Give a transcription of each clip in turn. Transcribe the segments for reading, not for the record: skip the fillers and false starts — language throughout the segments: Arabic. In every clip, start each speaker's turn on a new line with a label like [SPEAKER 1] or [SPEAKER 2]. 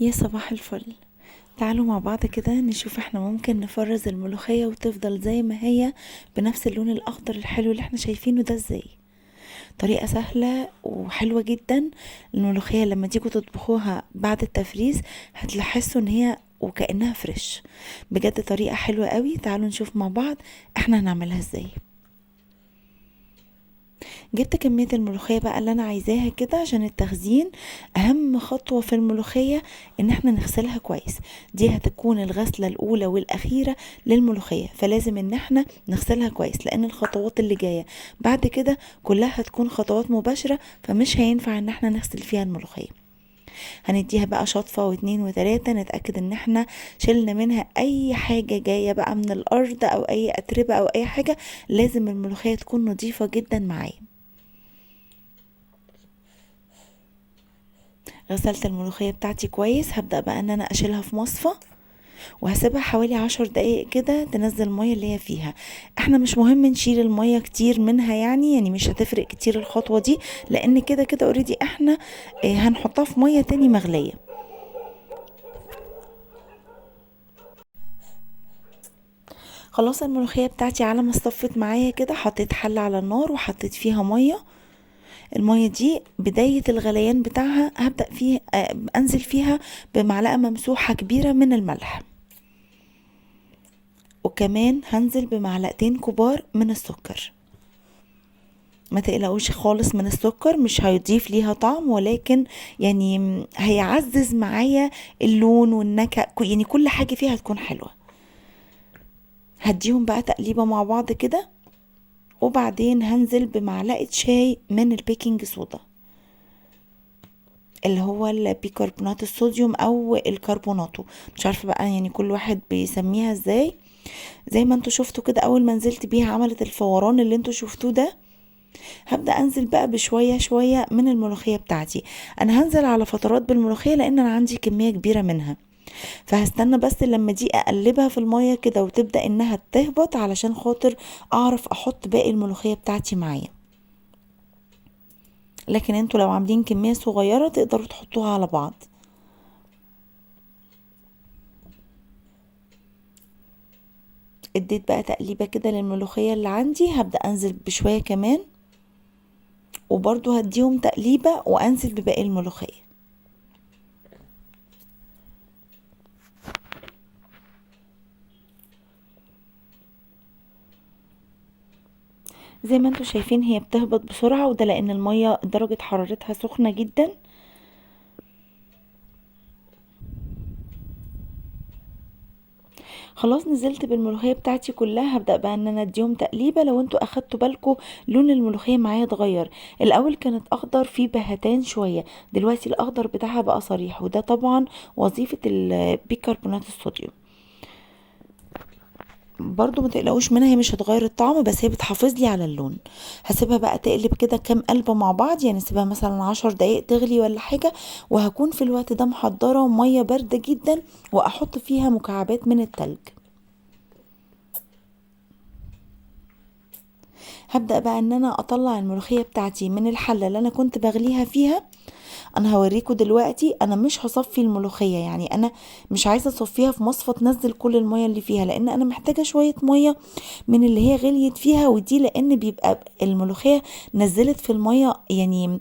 [SPEAKER 1] يا صباح الفل. تعالوا مع بعض كده نشوف احنا ممكن نفرز الملوخية وتفضل زي ما هي بنفس اللون الاخضر الحلو اللي احنا شايفينه ده ازاي. طريقة سهلة وحلوة جدا. الملوخية لما تيجوا تطبخوها بعد التفريز هتحسوا ان هي وكأنها فريش. بجد طريقة حلوة قوي. تعالوا نشوف مع بعض احنا هنعملها ازاي. جبت كمية الملوخية بقى اللي انا عايزاها كده عشان التخزين. اهم خطوة في الملوخية ان احنا نغسلها كويس. دي هتكون الغسلة الاولى والاخيرة للملوخية، فلازم ان احنا نغسلها كويس لان الخطوات اللي جاية بعد كده كلها هتكون خطوات مباشرة، فمش هينفع ان احنا نغسل فيها الملوخية. هنديها بقى شطفة واتنين وتلاتة، نتأكد ان احنا شلنا منها اي حاجة جاية بقى من الارض او اي اتربة او اي حاجة. لازم الملوخية تكون نظيفة جدا معايا. غسلت الملوخية بتاعتي كويس، هبدأ بقى ان انا اشيلها في مصفى وهسيبها حوالي 10 دقايق كده تنزل المية اللي هي فيها. احنا مش مهم نشيل المية كتير منها، يعني مش هتفرق كتير الخطوة دي لان كده كده اوريدي احنا هنحطها في مية تاني مغلية. خلاص الملوخية بتاعتي على ما صفت معايا كده حطيت حلة على النار وحطيت فيها مية. المية دي بداية الغليان بتاعها هبدأ فيه انزل فيها بمعلقة ممسوحة كبيرة من الملح، وكمان هنزل بمعلقتين كبار من السكر. ما تقلقوش خالص من السكر، مش هيضيف ليها طعم ولكن يعني هيعزز معايا اللون والنكهة، يعني كل حاجة فيها هتكون حلوة. هديهم بقى تقليبة مع بعض كده، وبعدين هنزل بمعلقة شاي من البيكنج صودا اللي هو البيكربونات الصوديوم او الكربوناتو، مش عارفة بقى يعني كل واحد بيسميها ازاي. زي ما انتوا شفتوا كده اول ما نزلت بيها عملت الفوران اللي انتوا شفتوه ده. هبدأ انزل بقى بشوية شوية من الملوخية بتاعتي. انا هنزل على فترات بالملوخية لان انا عندي كمية كبيرة منها، فهستنى بس لما دي اقلبها في المية كده وتبدأ انها تهبط علشان خاطر اعرف احط باقي الملوخية بتاعتي معايا. لكن انتوا لو عاملين كمية صغيرة تقدروا تحطوها على بعض. اديت بقى تقليبة كده للملوخية اللي عندي، هبدأ انزل بشوية كمان وبرضو هديهم تقليبة وانزل بباقي الملوخية. زي ما انتوا شايفين هي بتهبط بسرعة، وده لان المية درجة حرارتها سخنة جدا. خلاص نزلت بالملوخية بتاعتي كلها، هبدأ بقى ان انا اديهم تقليبة. لو انتوا اخدتوا بالكوا لون الملوخية معايا اتغير، الاول كانت اخضر فيه بهتان شوية، دلوقتي الاخضر بتاعها بقى صريح، وده طبعا وظيفة البيكربونات الصوديوم. برضو ما تقلقوش منها، هي مش هتغير الطعم بس هي بتحافظ لي على اللون. هسيبها بقى تقلب كده كام قلبة مع بعض، يعني سيبها مثلا 10 دقايق تغلي ولا حاجة. وهكون في الوقت ده محضرة مية باردة جدا واحط فيها مكعبات من التلج. هبدأ بقى ان انا اطلع الملوخية بتاعتي من الحلة اللي انا كنت بغليها فيها. انا هوريكم دلوقتي انا مش هصفي الملوخية، يعني انا مش عايزة اصفيها في مصفى تنزل كل المية اللي فيها، لان انا محتاجة شوية مية من اللي هي غليت فيها، ودي لان بيبقى الملوخية نزلت في المية يعني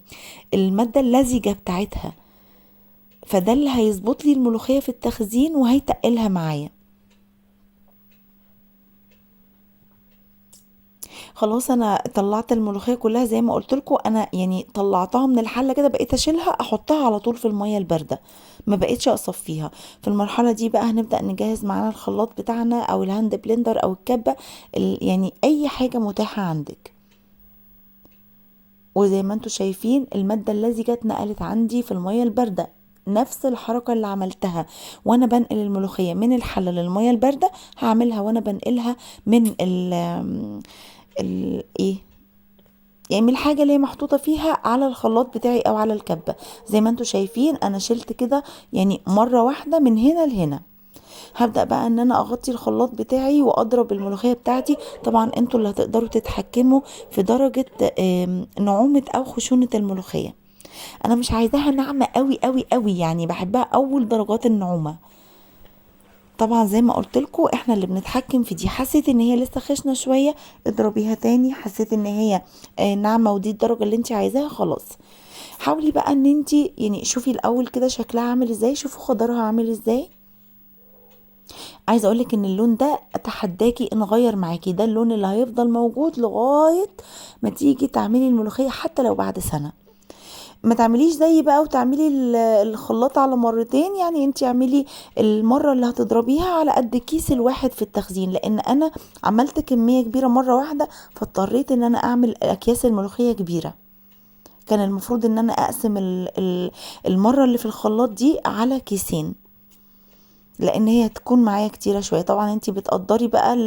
[SPEAKER 1] المادة اللزجة بتاعتها، فده اللي هيظبط لي الملوخية في التخزين وهيتقلها معايا. خلاص انا طلعت الملوخيه كلها زي ما قلت لكم، انا يعني طلعتها من الحله كده بقيت اشيلها احطها على طول في الميه البارده، ما بقيتش اصفيها. في المرحله دي بقى هنبدا نجهز معانا الخلاط بتاعنا او الهاند بلندر او الكبه، يعني اي حاجه متاحه عندك. وزي ما انتم شايفين الماده اللزجه اتنقلت عندي في الميه البارده. نفس الحركة اللي عملتها وانا بنقل الملوخية من الحلة للمية الباردة هعملها وانا بنقلها من ايه، يعني من الحاجة اللي هي محطوطة فيها على الخلاط بتاعي او على الكبة. زي ما انتوا شايفين انا شلت كده يعني مرة واحدة من هنا لهنا. هبدأ بقى ان انا اغطي الخلاط بتاعي واضرب الملوخية بتاعتي. طبعا انتوا اللي هتقدروا تتحكموا في درجة نعومة او خشونة الملوخية. انا مش عايزاها ناعمة قوي قوي قوي، يعني بحبها اول درجات النعومة. طبعا زي ما قلت لكم احنا اللي بنتحكم في دي. حسيت ان هي لسه خشنة شوية اضربيها تاني، حسيت ان هي ناعمة ودي الدرجة اللي انت عايزاها، خلاص. حاولي بقى ان انت يعني شوفي الاول كده شكلها عامل ازاي، شوفوا خضرها عامل ازاي. عايزه اقولك ان اللون ده اتحداكي ان غير معاكي، ده اللون اللي هيفضل موجود لغايه ما تيجي تعملي الملوخيه حتى لو بعد سنه. ما تعمليش زي بقى وتعملي الخلاط على مرتين، يعني انت اعملي المره اللي هتضربيها على قد كيس الواحد في التخزين، لان انا عملت كميه كبيره مره واحده فاضطريت ان انا اعمل اكياس الملوخيه كبيره. كان المفروض ان انا اقسم المره اللي في الخلاط دي على كيسين، لان هي هتكون معايا كتيرة شوية. طبعا انتي بتقدري بقى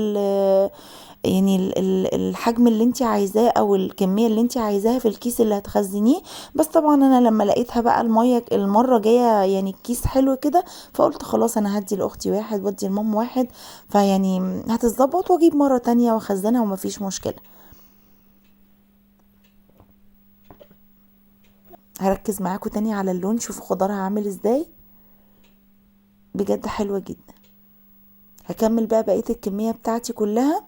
[SPEAKER 1] يعني الحجم اللي انتي عايزاه او الكمية اللي انتي عايزاها في الكيس اللي هتخزنيه. بس طبعا انا لما لقيتها بقى المية المرة جاية يعني الكيس حلو كده، فقلت خلاص انا هدي لاختي واحد وادي لمام واحد، فيعني هتتظبط واجيب مرة تانية واخزنها ومفيش مشكلة. هركز معاكم تاني على اللون، شوفوا خضرها عامل ازاي، بجد حلوة جدا. هكمل بقى بقية الكمية بتاعتي كلها.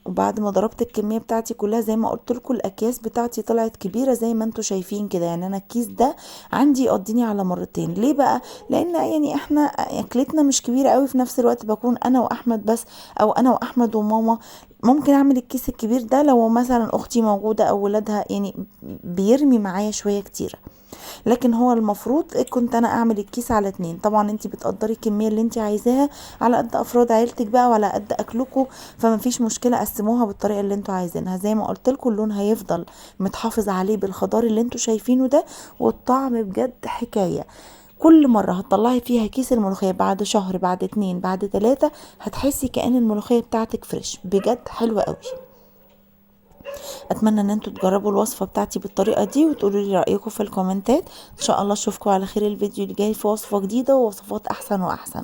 [SPEAKER 1] وبعد ما ضربت الكميه بتاعتي كلها زي ما قلت لكم الاكياس بتاعتي طلعت كبيره زي ما انتم شايفين كده، يعني انا الكيس ده عندي يقضيني على مرتين. ليه بقى؟ لان يعني احنا اكلتنا مش كبيره قوي، في نفس الوقت بكون انا واحمد بس، او انا واحمد وماما. ممكن اعمل الكيس الكبير ده لو مثلا اختي موجوده او ولادها، يعني بيرمي معايا شويه كتيره. لكن هو المفروض كنت انا اعمل الكيس على 2. طبعا انتي بتقدري الكميه اللي انتي عايزاها على قد افراد عيلتك بقى وعلى قد اكلكم، فما فيش مشكله، قسموها بالطريقه اللي انتوا عايزينها. زي ما قلت لكم اللون هيفضل متحافظ عليه بالخضار اللي انتوا شايفينه ده، والطعم بجد حكايه. كل مرة هتطلعي فيها كيس الملوخية بعد شهر، بعد 2، بعد 3، هتحسي كأن الملوخية بتاعتك فريش، بجد حلوة قوي. اتمنى ان انتوا تجربوا الوصفة بتاعتي بالطريقة دي وتقولوا لي رأيكم في الكومنتات. ان شاء الله اشوفكم على خير الفيديو اللي جاي في وصفة جديدة ووصفات احسن واحسن.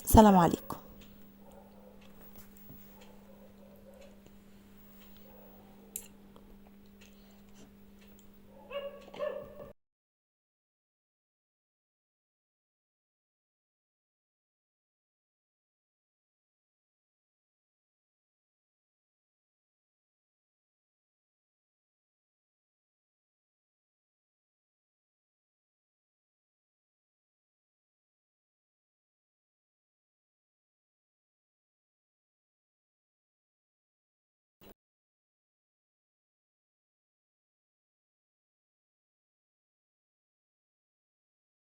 [SPEAKER 1] سلام عليكم.